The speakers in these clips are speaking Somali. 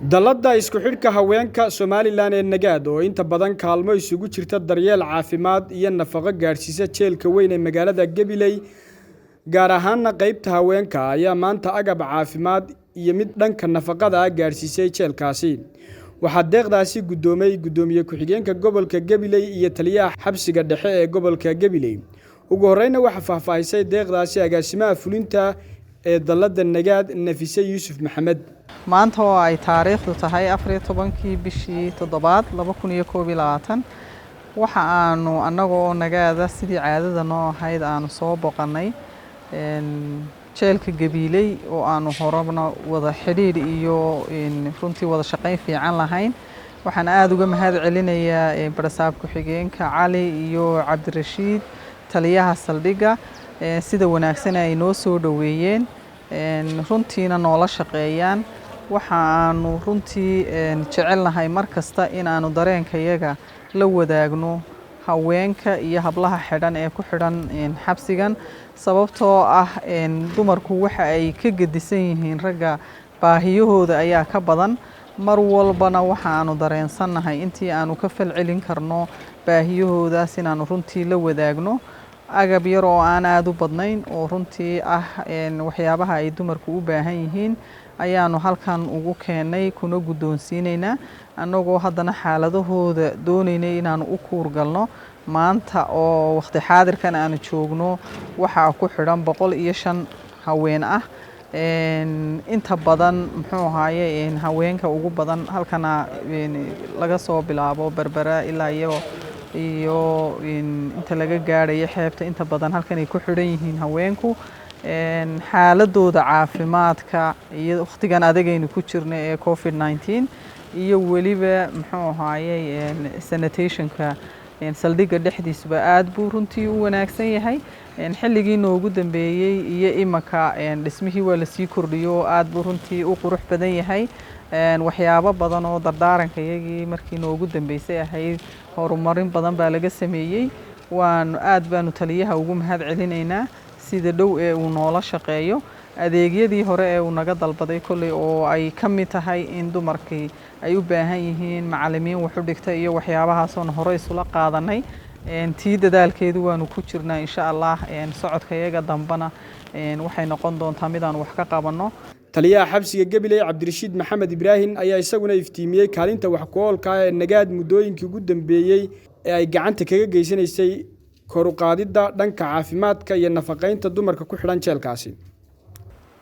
dalada isku xidhka haweenka Somaliland ee Nagaad oo inta badan kaalmo isugu jirta daryeel caafimaad iyo nafaqo gaarsiisa jeelka weyn ee magaalada Gabiley gaar ahaan qaybta haweenka ayaa maanta agab caafimaad iyo mid dhanka nafaqada gaarsiisay jeelkaasi waxa deeqdaasi gudoomiye ku-xigeenka gobolka Gabiley iyo taliyaha xabsiga dhexe ee gobolka Gabiley ugu horeyna waxa faahfaahisay deeqdaasi agaasimaha fulinta ee dalada Nagaad Nafisa Yuusuf Maxamed maanta oo ay taariikhdu tahay 14 bishii 7 2021 waxa aanu anagoo Nagaada sidii caadada noo ahayd aanu soo boqanay jeelka Gabiley oo aanu horabna wada xiriir iyo runtii wada shaqayn fiican lahayn waxaan aad uga mahad celinayaa barasaab ku-xigeenka Cali iyo Cabdirashiid taliyaha saldhiga sida wanaagsan ay noo soo dhaweeyeen runtiina noola shaqeeyaan waxaanu runtii jecelnahay markasta inaanu dareenkayaga la wadaagno haweenka iyo hablaha xidhan ee ku xidhan xabsigan sababtoo ah dumarku waxa ay ka gedisan yihiin ragga baahiyahooda ayaa ka badan mar walbana waxaanu dareensanahay intii aanu ka falcelin karno baahiyahoodaas inaanu runtii la wadaagno agab yar oo aan aad u badnayn oo runtii ah waxyaabaha ay dumarku u baahan yihiin ayaanu halkan ugu keenay kuna gudoonsiinayna anagoo haddana xaaladahooda doonaynay inaanu u kuur galno maanta oo waqti xaadirkan aanu joogno waxa ku xidhan 105 haween ah inta badan muxuu ahaaye haweenka ugu badan halkana laga soo bilaabo Berbera ilaa iyo inta laga gaarayo xeebta inta badan halkan ay ku xidhan yihiin haweenku xaaladooda caafimaadka iyo waqtigan adagaynu ku jirnay ee COVID-19 iyo waliba muxuu ahaaye sanitationka saldhiga dhexdiisba aad buu runtii u wanaagsan yahay xilligii noogu dambeeyay iyo imaka dhismihii waa la sii kordhiyo aad buu runtii u qurux badan yahay waxyaabo badan oo dardaarankaygii markii noogu dambeysay ahayd horumarin badan baa laga sameeyay aad baanu taliyaha ugu mahad celinaynaa sida dhow ee uu noola shaqeeyo adeegyadii hore ee uu naga dalbaday kulli oo ay ka mid tahay in dumarkii ay u baahan yihiin macallimiin wax u dhigta iyo waxyaabahaas oo hore isula qaadanay tii dadaalkeedu waanu ku jirnaa insha Allah socodkayaga dambana waxay noqon doontaa mid aan wax ka qabanno taliyaha xabsiga Gabiley Cabdirashiid Maxamed Ibrahim ayaa isaguna iftiimiyay kaalinta wax ku oolka ee Nagaad muddooyinkii ugu dambeeyay ee ay gacanta kaga geysanaysay kor u qaadida dhanka caafimaadka iyo nafaqeynta dumarka ku xidhan jeelkaasi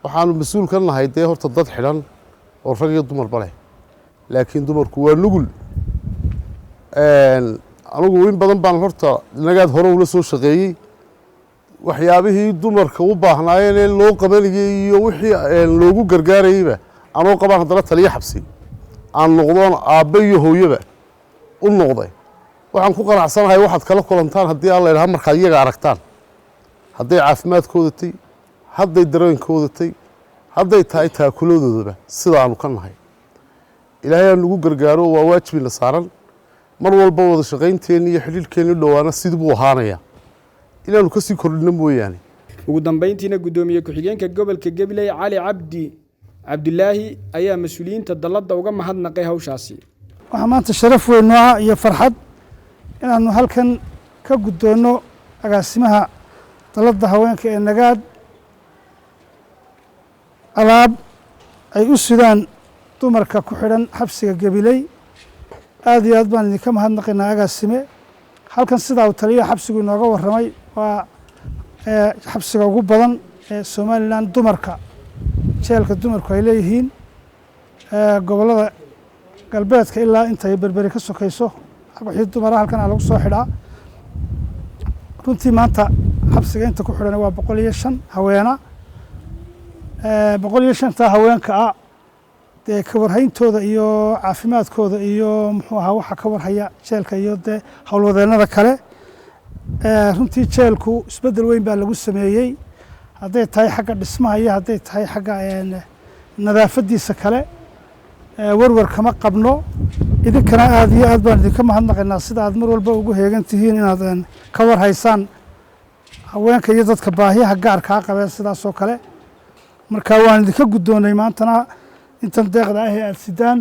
waxaanu mas'uul ka nahay horta dad xidhan oo rag iyo dumar bale laakiin dumarku waa nugul anigu in badan baan horta Nagaad hore ula soo shaqeeyay waxyaabihii dumarka u baahnaayeen ee loo qabanayay iyo wixii loogu gargaarayayba anoo qabaan haddana taliye xabsi aan noqdoon aabbe iyo hooyaba u noqday waxaan ku qanacsanahay waxaad kala kulantaan haddii alla yidhaha markaad iyaga aragtaan hadday caafimaadkooda tay hadday dareenkooda tay hadday tahay taakuladoodaba sidaanu ka nahay ilaahay aan ugu gargaaro waa waajibina saaran mar walba wada shaqaynteena iyo xidhiidhkeena dhowaana sidii buu ahaanaya inaanu ka sii kordhino mooyaane ugu dambeyntiina gudoomiye ku-xigeenka gobolka Gabiley Cali Cabdilaahi ayaa mas'uuliyiinta dalada uga mahadnaqay hawshaasi waxa maanta sharaf weyn noo ah iyo farxad inaanu halkan ka gudoono agaasimaha dalada haweenka ee Nagaad alaab ay u sidaan dumarka ku xidhan xabsiga Gabiley aad iyo aad baan idinka mahadnaqaynaa agaasime halkan sidaa uu taliyaha xabsigu inooga warramay waa xabsiga ugu badan ee Somaliland dumarka jeelka dumarku ay leeyihiin gobolada galbeedka ilaa inta ay Berberi ka sokayso wixii dumara halkan lagu soo xidhaa runtii maanta xabsiga inta ku xidhan waa 105 haweena 105 haweenka dee ka warhayntooda iyo caafimaadkooda iyo muxuu ahaa waxa ka warhaya jeelka iyo dee howlwadeenada kale runtii jeelku isbedel weyn baa lagu sameeyay hadday tahay xagga dhismaha iyo hadday tahay xagga nadaafadiisa kale warwar kama qabno idinkana aad iyo aad baan idinka mahadnaqaynaa sida aad mar walba ugu heegan tihiin inaad ka warhaysaan haweenka iyo dadka baahiyaha gaarka ah qabeen sidaas oo kale marka waan idinka gudoonay maantana intan deeqda ah ee aad sidaan